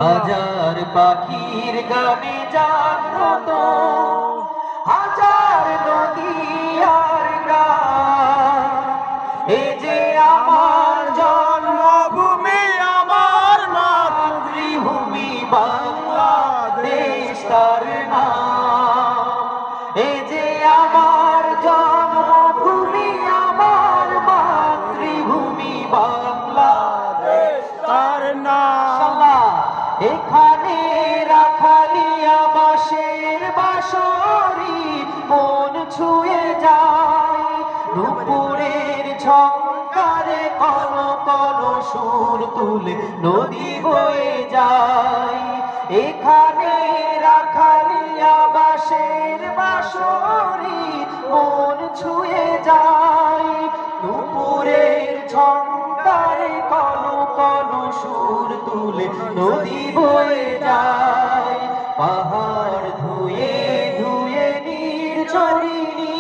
হাজার পাখির গানে জাগ্রত, হাজার নদী আর গ্রাম। এ যে আমার জন্মভূমি, আমার মাতৃভূমি বাংলাদেশ তার নাম। এ যে আমার জন্মভূমি, আমার মাতৃভূমি বাংলাদেশ তার নাম। এখানে রাখালিয়া বাঁশের বাঁশরি মন ছুঁয়ে যায়, নুপুরের ঝংকারে কল কল সুর তুলে নদী বয়ে যায়। এখানে রাখালিয়া বাঁশের বাঁশরি মন ছুঁয়ে যায়, নুপুরের ঝংকারে কল কল সুর তুলে নদী বয়ে যায়। পাহাড় ধুয়ে ধুয়ে নির্ঝরিণী